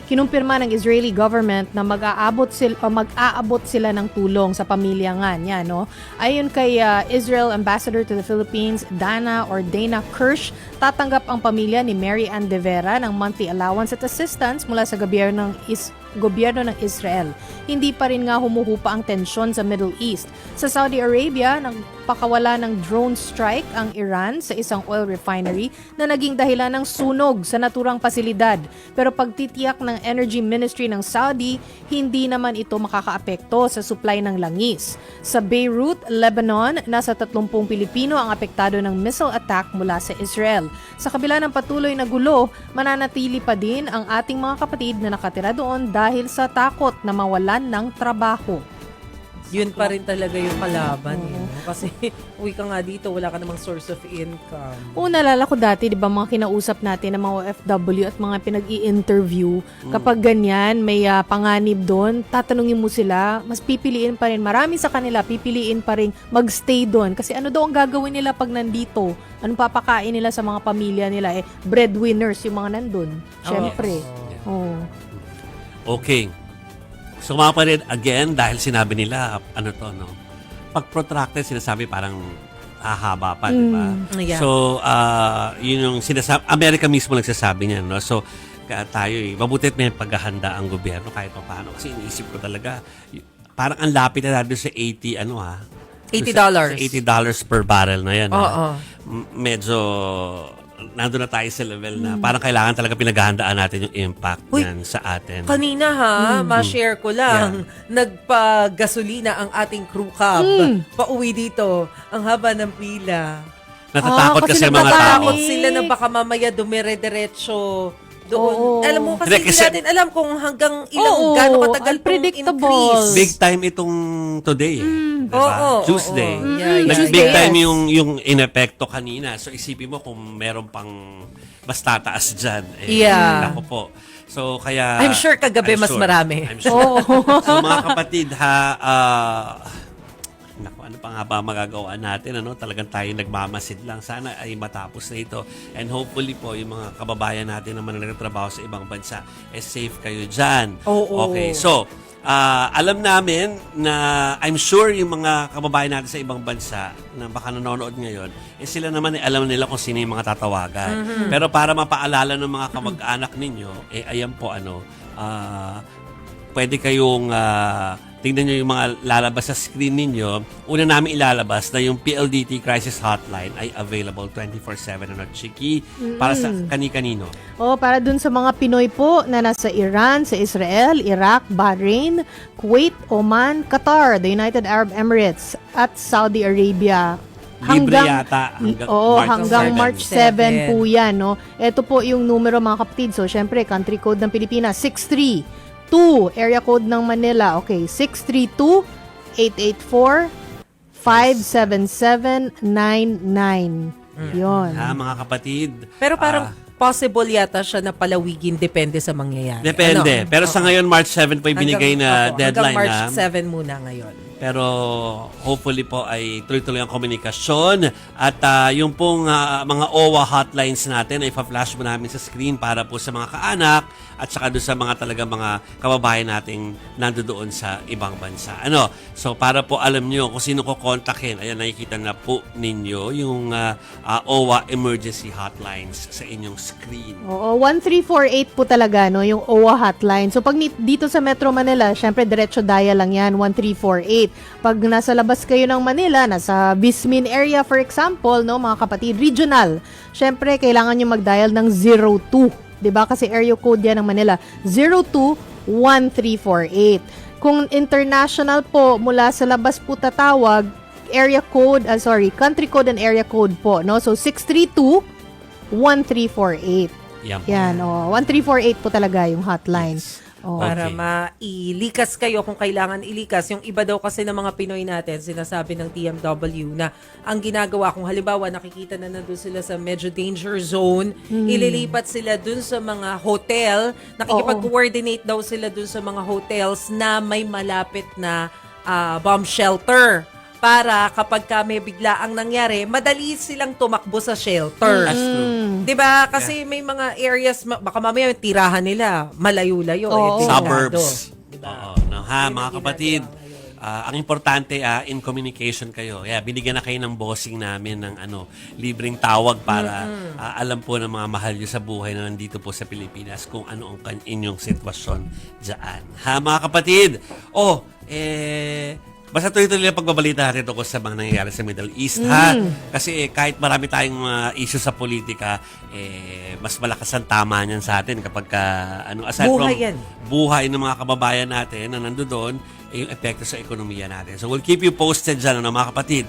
kinumpirma ng Israeli government na mag-aabot sila ng tulong sa pamilya nga niya, no? Ayon kay Israel Ambassador to the Philippines, Dana Kirsch, tatanggap ang pamilya ni Mary Ann De Vera ng monthly allowance at assistance mula sa gobyerno ng Israel. Hindi pa rin nga humuhupa ang tensyon sa Middle East. Sa Saudi Arabia, nagpakawala ng drone strike ang Iran sa isang oil refinery na naging dahilan ng sunog sa naturang pasilidad. Pero pagtitiyak ng Energy Ministry ng Saudi, hindi naman ito makakaapekto sa supply ng langis. Sa Beirut, Lebanon, nasa 30 Pilipino ang apektado ng missile attack mula sa Israel. Sa kabila ng patuloy na gulo, mananatili pa din ang ating mga kapatid na nakatira doon dahil sa takot na mawalan ng trabaho. Yun pa rin talaga yung kalaban. Kasi uwi ka nga dito, wala ka namang source of income. Oo, nalala ko dati, di ba, mga kinausap natin ng mga OFW at mga pinag-i-interview. Kapag ganyan, may panganib doon, tatanungin mo sila, mas pipiliin pa rin. Marami sa kanila, pipiliin pa rin magstay doon. Kasi ano daw ang gagawin nila pag nandito? Anong papakain nila sa mga pamilya nila? Breadwinners yung mga nandun. Siyempre. Oo. Okay. So mga kapatid, again, dahil sinabi nila, pag protracted, sinasabi parang hahaba pa, di ba? Yeah. So, yun yung sinasabi, Amerika mismo nagsasabi niya, no? So, tayo, mabutit may paghahanda ang gobyerno kahit pa paano. Kasi iniisip ko talaga, parang ang lapit na natin sa $80, $80 per barrel na yan. Medyo nandun na tayo sa level na parang kailangan talaga pinaghahandaan natin yung impact yan sa atin. Kanina ma-share ko lang, nagpa-gasolina ang ating crew cab. Pauwi dito, ang haba ng pila. Natatakot kasi mga tao. Natatakot sila na baka mamaya dumire-diretso doon. Alam mo, kasi hindi natin alam kung hanggang gaano katagal itong increase. Big time itong today. Diba? Tuesday. Big time yung inepekto kanina. So isipin mo kung meron pang mas tataas dyan. Ako po. So kaya... I'm sure kagabi mas marami. I'm sure. So mga kapatid ano pa nga ba magagawa natin? Talagang tayo nagmamasid lang. Sana ay matapos na ito. And hopefully po, yung mga kababayan natin na nagtatrabaho sa ibang bansa, safe kayo dyan. Okay, so, alam namin na I'm sure yung mga kababayan natin sa ibang bansa na baka nanonood ngayon, sila naman alam nila kung sino yung mga tatawagan. Pero para mapaalala ng mga kamag-anak ninyo, ayan po pwede kayong tingnan nyo yung mga lalabas sa screen ninyo. Una namin ilalabas na yung PLDT Crisis Hotline ay available 24/7 Chiki para sa kani-kanino. Para dun sa mga Pinoy po na nasa Iran, sa Israel, Iraq, Bahrain, Kuwait, Oman, Qatar, the United Arab Emirates at Saudi Arabia. Libre yata hanggang March 7 po yan. No? Ito po yung numero mga kapatid. So, syempre, country code ng Pilipinas, 632. Area code ng Manila, 632-884-57799. Yun. Mga kapatid. Pero parang possible yata siya na palawigin, depende sa mangyayari. Depende. Pero sa ngayon, March 7 po yung binigay na deadline. Hanggang March 7 muna ngayon. Pero hopefully po ay tuloy-tuloy ang komunikasyon at yung pong mga OWA hotlines natin ay pa-flash mo namin sa screen para po sa mga kaanak at saka doon sa mga talaga mga kababayan nating nandoon sa ibang bansa. So para po alam nyo kung sino ko kontakin, ayan nakikita na po ninyo yung OWA emergency hotlines sa inyong screen. 1348 po talaga yung OWA hotline. So pag dito sa Metro Manila, syempre diretso dial lang yan, 1348. Pag nasa labas kayo ng Manila, nasa Vismin area for example, mga kapatid, regional, syempre kailangan nyo mag-dial ng 02. 'Di ba? Kasi area code yan ng Manila, 021348. Kung international po, mula sa labas po tatawag, country code and area code po, So 632-1348. Yan, 1348 po talaga yung hotline. Para mailikas kayo kung kailangan ilikas. Yung iba daw kasi ng mga Pinoy natin, sinasabi ng TMW na ang ginagawa, kung halimbawa nakikita na nandun sila sa medyo danger zone, ililipat sila dun sa mga hotel, nakikipag-coordinate daw sila dun sa mga hotels na may malapit na bomb shelter. para kapag ka may bigla ang nangyari, madali silang tumakbo sa shelter. That's true. 'Di ba? Kasi may mga areas baka mamaya yung tirahan nila malayo-layo Oo. delikado. Suburbs. Diba? Oo, no, ha, mga kapatid. Ang importante, in communication kayo. Yeah, binigyan na kayo ng bossing namin ng libreng tawag para alam po ng mga mahal nyo sa buhay na nandito po sa Pilipinas kung ano ang inyong sitwasyon dyan. Ha, mga kapatid? Basta tuloy-tuloy lang pagbabalita natin tungkol sa mga nangyayari sa Middle East, ha? Kasi kahit marami tayong issue sa politika, mas malakas ang tama niyan sa atin kapag aside Buhay from yan. buhay ng mga kababayan natin na nandoon, yung epekto sa ekonomiya natin. So we'll keep you posted dyan, mga kapatid.